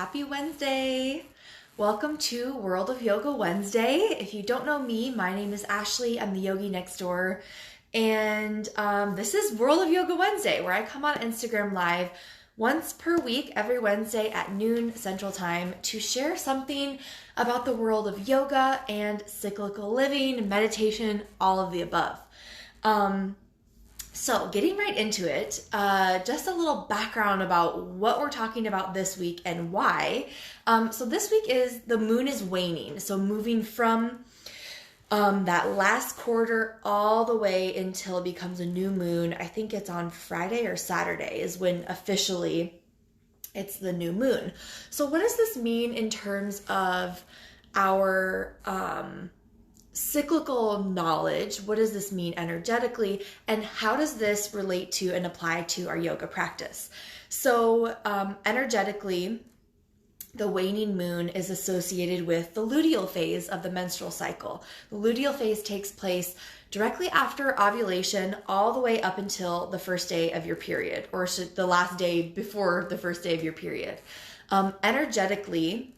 Happy Wednesday! Welcome to World of Yoga Wednesday. If you don't know me, my name is Ashley. I'm the yogi next door. And this is World of Yoga Wednesday, where I come on Instagram Live once per week, every Wednesday at noon Central Time, to share something about the world of yoga and cyclical living, meditation, all of the above. So getting right into it, just a little background about what we're talking about this week and why. So this week is the moon is waning. So moving from that last quarter all the way until it becomes a new moon. I think it's on Friday or Saturday is when officially it's the new moon. So what does this mean in terms of our cyclical knowledge? What does this mean energetically? And how does this relate to and apply to our yoga practice? So energetically, the waning moon is associated with the luteal phase of the menstrual cycle. The luteal phase takes place directly after ovulation all the way up until the first day of your period, or the last day before the first day of your period. Energetically,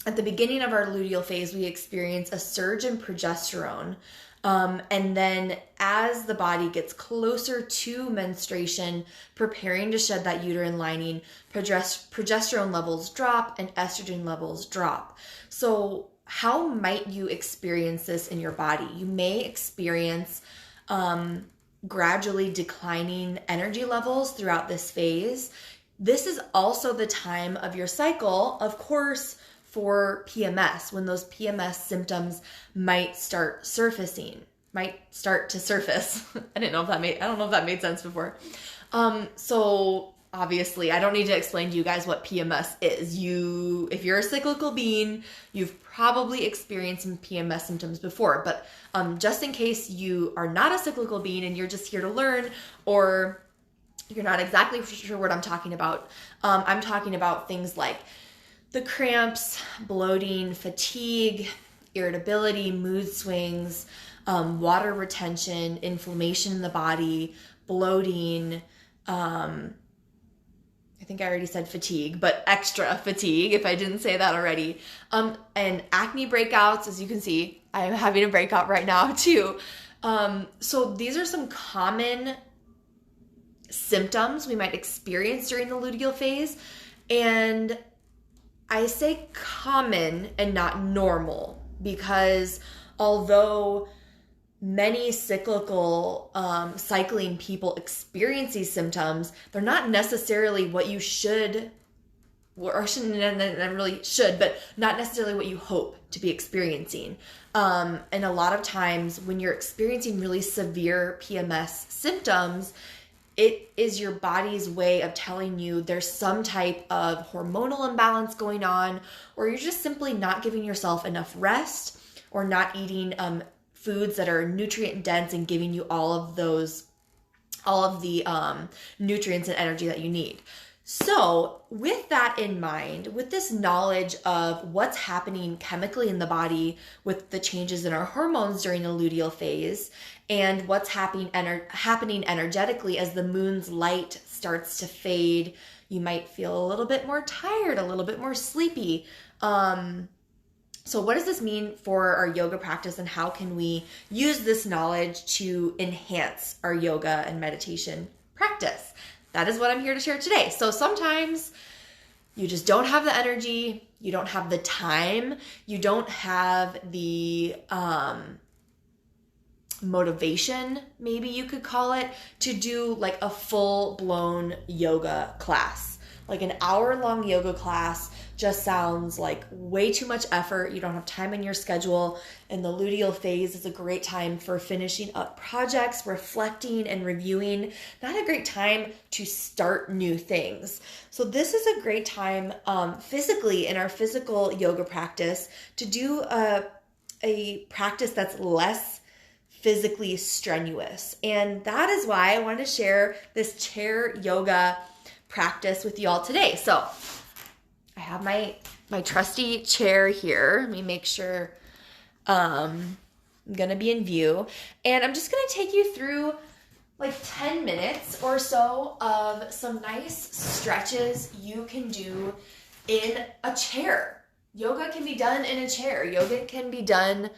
at the beginning of our luteal phase, we experience a surge in progesterone. And then as the body gets closer to menstruation, preparing to shed that uterine lining, progesterone levels drop and estrogen levels drop. So how might you experience this in your body? You may experience gradually declining energy levels throughout this phase. This is also the time of your cycle, of course, for PMS, when those PMS symptoms might start surfacing, might start to surface. I don't know if that made sense before. So obviously I don't need to explain to you guys what PMS is. If you're a cyclical being, you've probably experienced some PMS symptoms before, but just in case you are not a cyclical being and you're just here to learn, or you're not exactly sure what I'm talking about, I'm talking about things like the cramps, bloating, fatigue, irritability, mood swings, water retention, inflammation in the body, bloating, I think I already said fatigue, but extra fatigue if I didn't say that already, and acne breakouts. As you can see, I am having a breakout right now too. So these are some common symptoms we might experience during the luteal phase, and I say common and not normal, because although many cyclical cycling people experience these symptoms, they're not necessarily what you should, or shouldn't, and really should, but not necessarily what you hope to be experiencing. And a lot of times when you're experiencing really severe PMS symptoms, it is your body's way of telling you there's some type of hormonal imbalance going on, or you're just simply not giving yourself enough rest, or not eating foods that are nutrient dense and giving you all of the nutrients and energy that you need. So with that in mind, with this knowledge of what's happening chemically in the body with the changes in our hormones during the luteal phase, and what's happening energetically as the moon's light starts to fade, you might feel a little bit more tired, a little bit more sleepy. So what does this mean for our yoga practice, and how can we use this knowledge to enhance our yoga and meditation practice? That is what I'm here to share today. So sometimes you just don't have the energy, you don't have the time, you don't have the motivation, maybe you could call it, to do like a full-blown yoga class. Like an hour-long yoga class just sounds like way too much effort. You don't have time in your schedule. And the luteal phase is a great time for finishing up projects, reflecting and reviewing. Not a great time to start new things. So this is a great time physically in our physical yoga practice to do a practice that's less physically strenuous. And that is why I wanted to share this chair yoga practice with you all today. So I have my trusty chair here. Let me make sure I'm gonna be in view, and I'm just gonna take you through like 10 minutes or so of some nice stretches you can do in a chair. Yoga can be done in a chair. Yoga can be done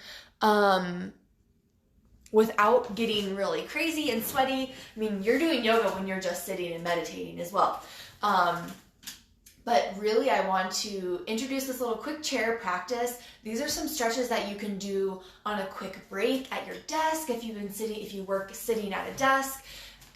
without getting really crazy and sweaty. I mean, you're doing yoga when you're just sitting and meditating as well. But really, I want to introduce this little quick chair practice. These are some stretches that you can do on a quick break at your desk if you work sitting at a desk.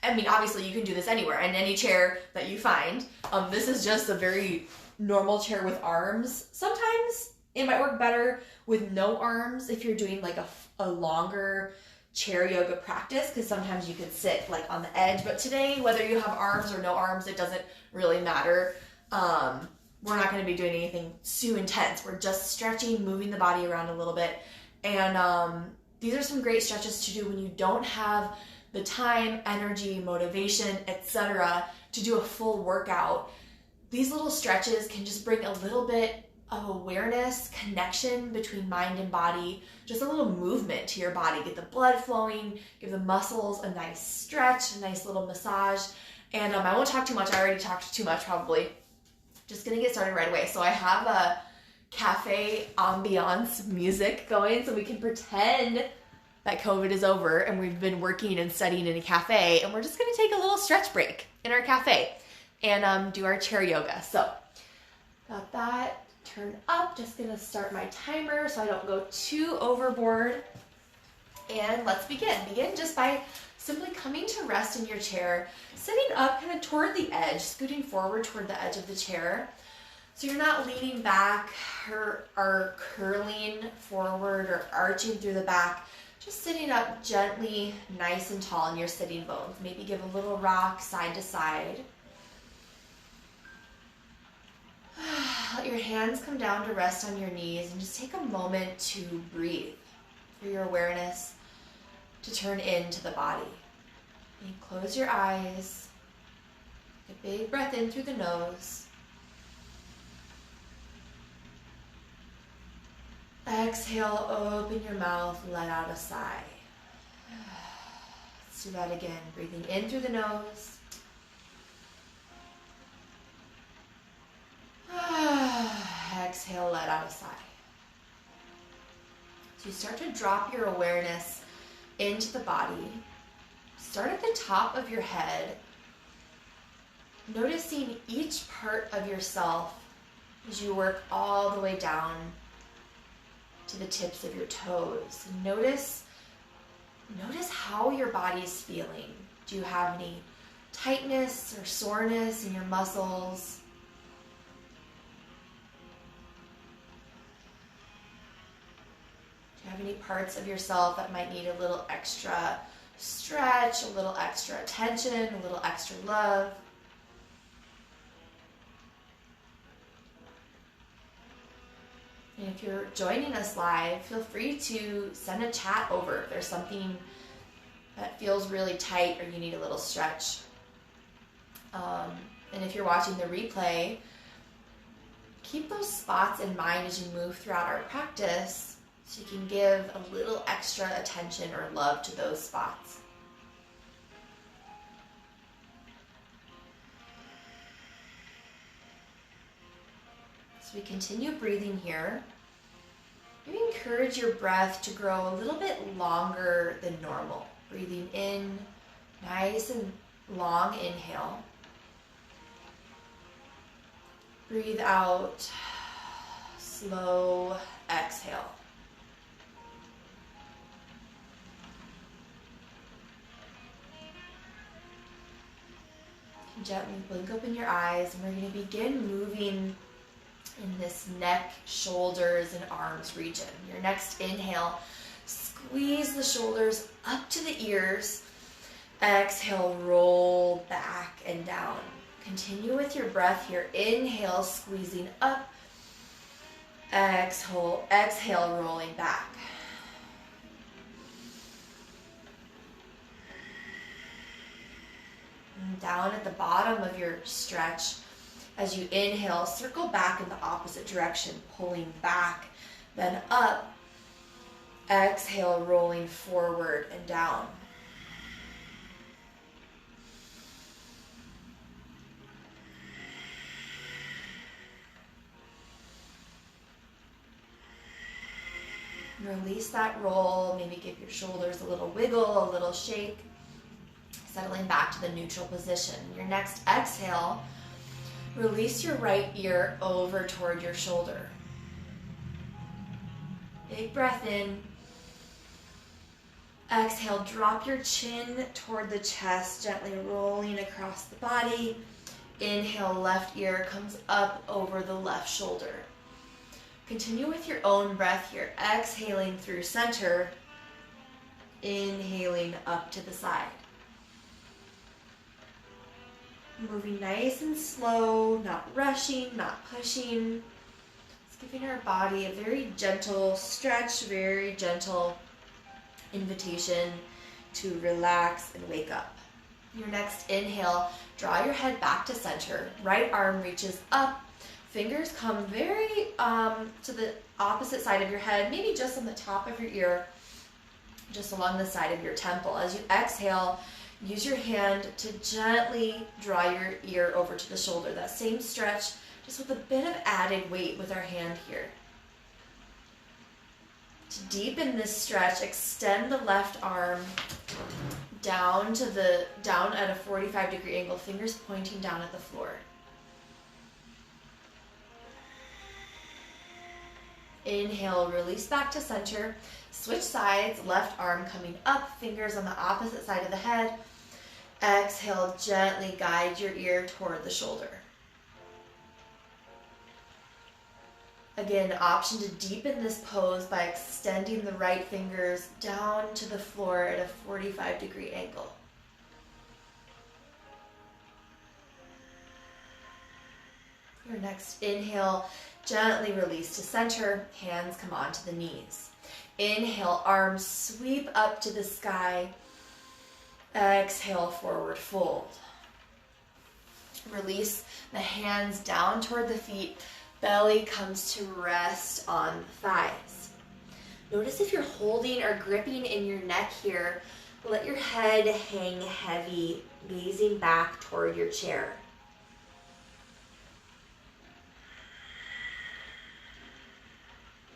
I mean, obviously you can do this anywhere, in any chair that you find. This is just a very normal chair with arms. Sometimes it might work better with no arms if you're doing like a longer chair yoga practice, because sometimes you can sit like on the edge. But today, whether you have arms or no arms, it doesn't really matter. We're not going to be doing anything too intense. We're just stretching, moving the body around a little bit. And these are some great stretches to do when you don't have the time, energy, motivation, etc. to do a full workout. These little stretches can just bring a little bit of awareness, connection between mind and body, just a little movement to your body. Get the blood flowing, give the muscles a nice stretch, a nice little massage. And I won't talk too much. I already talked too much probably. Just gonna get started right away. So I have a cafe ambiance music going so we can pretend that COVID is over and we've been working and studying in a cafe, and we're just gonna take a little stretch break in our cafe and do our chair yoga. So got that turned up. Just gonna start my timer so I don't go too overboard. And let's begin. Begin just by simply coming to rest in your chair, sitting up kind of toward the edge, scooting forward toward the edge of the chair. So you're not leaning back or curling forward or arching through the back. Just sitting up gently, nice and tall in your sitting bones. Maybe give a little rock side to side. Let your hands come down to rest on your knees and just take a moment to breathe, for your awareness to turn into the body. And close your eyes. Take a big breath in through the nose. Exhale, open your mouth, let out a sigh. Let's do that again. Breathing in through the nose. Exhale, let out a sigh. So you start to drop your awareness into the body. Start at the top of your head, noticing each part of yourself as you work all the way down to the tips of your toes. Notice how your body is feeling. Do you have any tightness or soreness in your muscles? Do you have any parts of yourself that might need a little extra stretch, a little extra attention, a little extra love? And if you're joining us live, feel free to send a chat over if there's something that feels really tight or you need a little stretch. And if you're watching the replay, keep those spots in mind as you move throughout our practice so you can give a little extra attention or love to those spots. As we continue breathing here, maybe encourage your breath to grow a little bit longer than normal. Breathing in, nice and long inhale. Breathe out, slow exhale. Gently blink open your eyes, and we're going to begin moving in this neck, shoulders, and arms region. Your next inhale, squeeze the shoulders up to the ears. Exhale, roll back and down. Continue with your breath here. Inhale, squeezing up. Exhale, rolling back. And down at the bottom of your stretch, as you inhale, circle back in the opposite direction, pulling back, then up. Exhale, rolling forward and down. Release that roll. Maybe give your shoulders a little wiggle, a little shake. Settling back to the neutral position. Your next exhale, release your right ear over toward your shoulder. Big breath in. Exhale, drop your chin toward the chest, gently rolling across the body. Inhale, left ear comes up over the left shoulder. Continue with your own breath here. Exhaling through center. Inhaling up to the side. Moving nice and slow, not rushing, not pushing. Just giving our body a very gentle stretch, very gentle invitation to relax and wake up. Your next inhale, draw your head back to center. Right arm reaches up. Fingers come very to the opposite side of your head, maybe just on the top of your ear, just along the side of your temple. As you exhale, use your hand to gently draw your ear over to the shoulder. That same stretch, just with a bit of added weight with our hand here. To deepen this stretch, extend the left arm down at a 45-degree angle, fingers pointing down at the floor. Inhale, release back to center. Switch sides, left arm coming up, fingers on the opposite side of the head. Exhale, gently guide your ear toward the shoulder. Again, option to deepen this pose by extending the right fingers down to the floor at a 45-degree angle. Your next inhale, gently release to center, hands come onto the knees. Inhale, arms sweep up to the sky. Exhale, forward fold. Release the hands down toward the feet. Belly comes to rest on the thighs. Notice if you're holding or gripping in your neck here. Let your head hang heavy, gazing back toward your chair.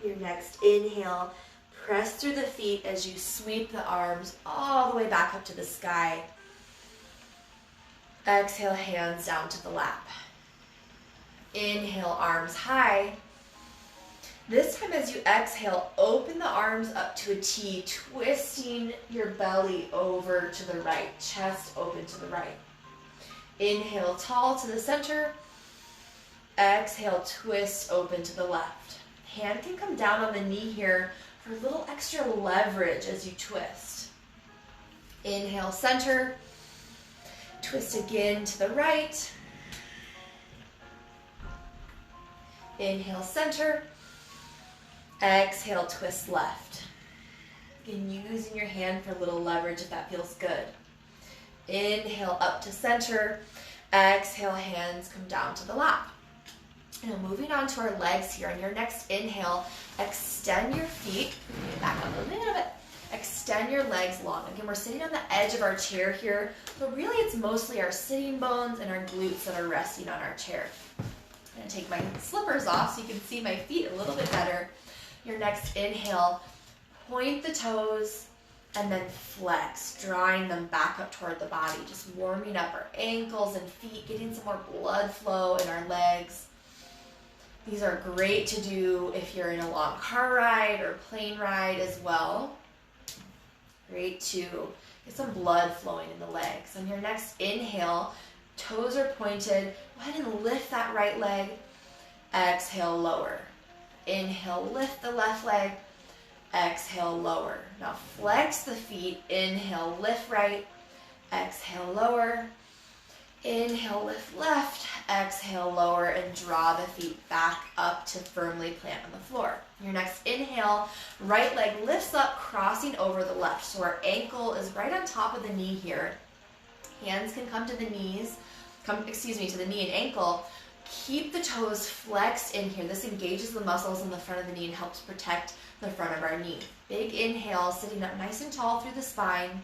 Your next inhale, press through the feet as you sweep the arms all the way back up to the sky. Exhale, hands down to the lap. Inhale, arms high. This time as you exhale, open the arms up to a T, twisting your belly over to the right, chest open to the right. Inhale, tall to the center. Exhale, twist open to the left. Hand can come down on the knee here for a little extra leverage as you twist. Inhale, center. Twist again to the right. Inhale, center. Exhale, twist left. Again, using your hand for a little leverage if that feels good. Inhale, up to center. Exhale, hands come down to the lap. Now moving on to our legs here. On your next inhale, extend your feet. Back up a little bit. Extend your legs long. Again, we're sitting on the edge of our chair here, but really it's mostly our sitting bones and our glutes that are resting on our chair. I'm going to take my slippers off so you can see my feet a little bit better. Your next inhale, point the toes and then flex, drawing them back up toward the body, just warming up our ankles and feet, getting some more blood flow in our legs. These are great to do if you're in a long car ride or plane ride as well. Great to get some blood flowing in the legs. On your next inhale, toes are pointed. Go ahead and lift that right leg. Exhale, lower. Inhale, lift the left leg. Exhale, lower. Now flex the feet. Inhale, lift right. Exhale, lower. Inhale, lift left. Exhale, lower, and draw the feet back up to firmly plant on the floor. Your next inhale, right leg lifts up, crossing over the left. So our ankle is right on top of the knee here. Hands can come to the knees, to the knee and ankle. Keep the toes flexed in here. This engages the muscles in the front of the knee and helps protect the front of our knee. Big inhale, sitting up nice and tall through the spine.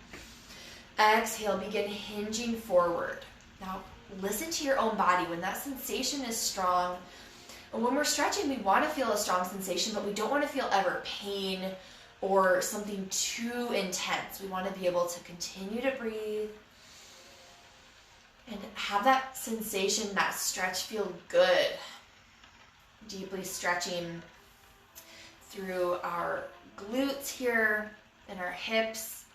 Exhale, begin hinging forward. Now, listen to your own body. When that sensation is strong, And when we're stretching, we want to feel a strong sensation, but we don't want to feel ever pain or something too intense. We want to be able to continue to breathe and have that sensation, that stretch feel good. Deeply stretching through our glutes here and our hips.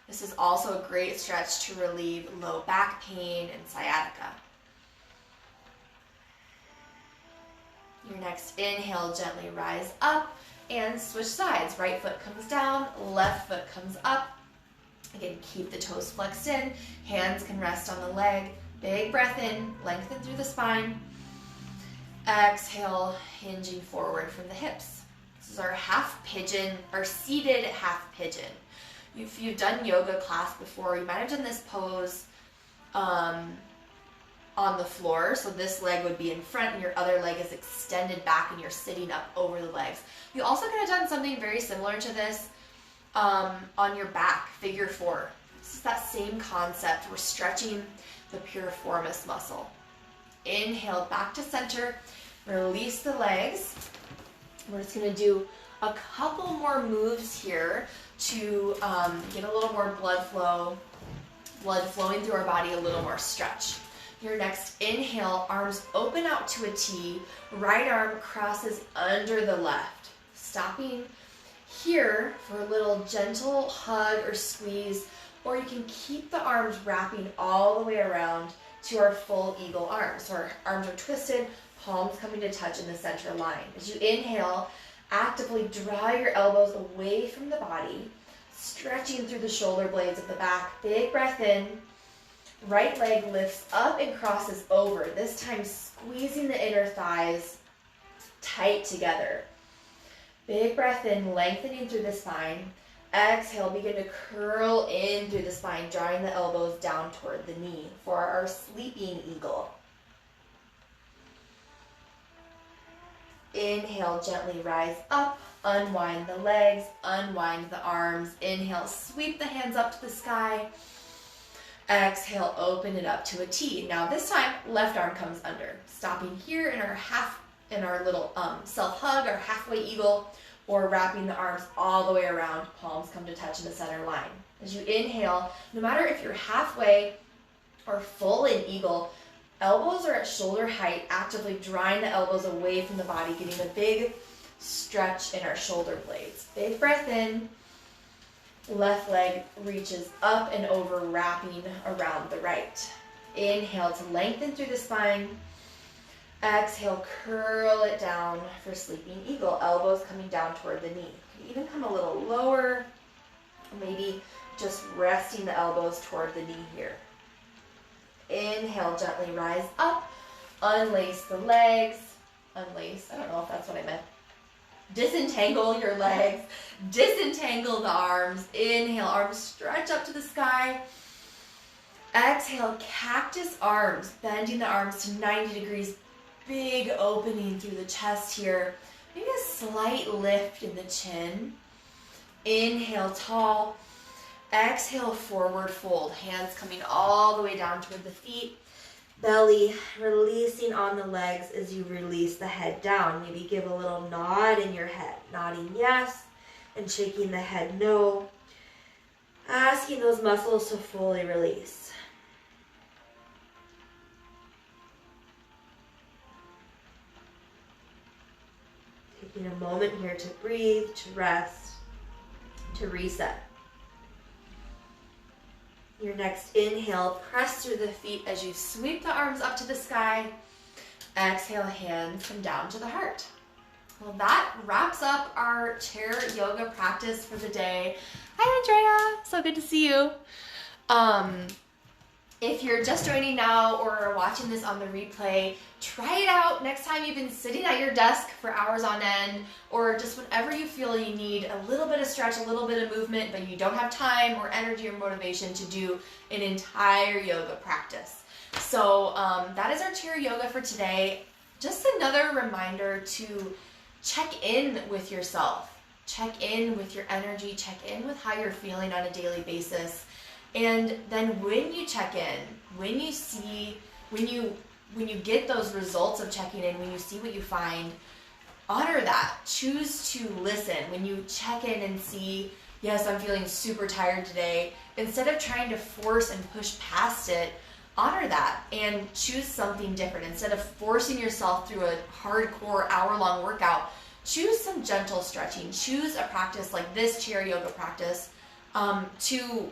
This is also a great stretch to relieve low back pain and sciatica. Your next inhale, gently rise up and switch sides. Right foot comes down, left foot comes up. Again, keep the toes flexed in. Hands can rest on the leg. Big breath in, lengthen through the spine. Exhale, hinging forward from the hips. This is our half pigeon, our seated half pigeon. If you've done yoga class before, you might have done this pose on the floor. So this leg would be in front and your other leg is extended back and you're sitting up over the legs. You also could have done something very similar to this on your back, figure four. This is that same concept. We're stretching the piriformis muscle. Inhale back to center, release the legs. We're just going to do a couple more moves here to get a little more blood flowing through our body, a little more stretch. Your next inhale, arms open out to a T, right arm crosses under the left. Stopping here for a little gentle hug or squeeze, or you can keep the arms wrapping all the way around to our full eagle arms. So our arms are twisted, palms coming to touch in the center line. As you inhale, actively draw your elbows away from the body, stretching through the shoulder blades of the back. Big breath in. Right leg lifts up and crosses over, this time squeezing the inner thighs tight together. Big breath in, lengthening through the spine. Exhale, begin to curl in through the spine, drawing the elbows down toward the knee for our sleeping eagle. Inhale, gently rise up, unwind the legs, unwind the arms. Inhale, sweep the hands up to the sky. Exhale, open it up to a T. Now this time, left arm comes under. Stopping here in our little self-hug, our halfway eagle, or wrapping the arms all the way around, palms come to touch in the center line. As you inhale, no matter if you're halfway or full in eagle, elbows are at shoulder height, actively drawing the elbows away from the body, getting a big stretch in our shoulder blades. Big breath in. Left leg reaches up and over, wrapping around the right. Inhale to lengthen through the spine. Exhale, curl it down for sleeping eagle. Elbows coming down toward the knee. You can even come a little lower, maybe just resting the elbows toward the knee here. Inhale, gently rise up. Unlace the legs. Unlace, I don't know if that's what I meant. Disentangle your legs, disentangle the arms. Inhale, arms stretch up to the sky. Exhale, cactus arms, bending the arms to 90 degrees. Big opening through the chest here. Maybe a slight lift in the chin. Inhale, tall. Exhale, forward fold. Hands coming all the way down toward the feet. Belly releasing on the legs as you release the head down. Maybe give a little nod in your head. Nodding yes and shaking the head no. Asking those muscles to fully release. Taking a moment here to breathe, to rest, to reset. Your next inhale, press through the feet as you sweep the arms up to the sky. Exhale, hands come down to the heart. Well, that wraps up our chair yoga practice for the day. Hi, Andrea. So good to see you. If you're just joining now or watching this on the replay, try it out next time you've been sitting at your desk for hours on end, or just whenever you feel you need a little bit of stretch, a little bit of movement, but you don't have time or energy or motivation to do an entire yoga practice. So that is our chair yoga for today. Just another reminder to check in with yourself. Check in with your energy, check in with how you're feeling on a daily basis. And then when you check in, when you when you get those results of checking in, when you see what you find, honor that. Choose to listen. When you check in and see, yes, I'm feeling super tired today, instead of trying to force and push past it, honor that and choose something different. Instead of forcing yourself through a hardcore hour-long workout, choose some gentle stretching. Choose a practice like this chair yoga practice to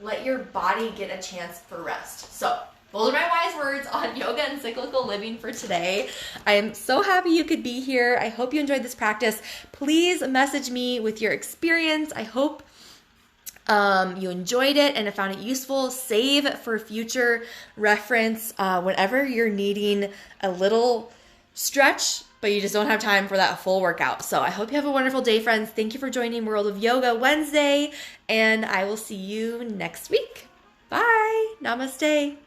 let your body get a chance for rest. So those are my wise words on yoga and cyclical living for today. I am so happy you could be here. I hope you enjoyed this practice. Please message me with your experience. I hope you enjoyed it and found it useful. Save for future reference whenever you're needing a little stretch, but you just don't have time for that full workout. So I hope you have a wonderful day, friends. Thank you for joining World of Yoga Wednesday, and I will see you next week. Bye. Namaste.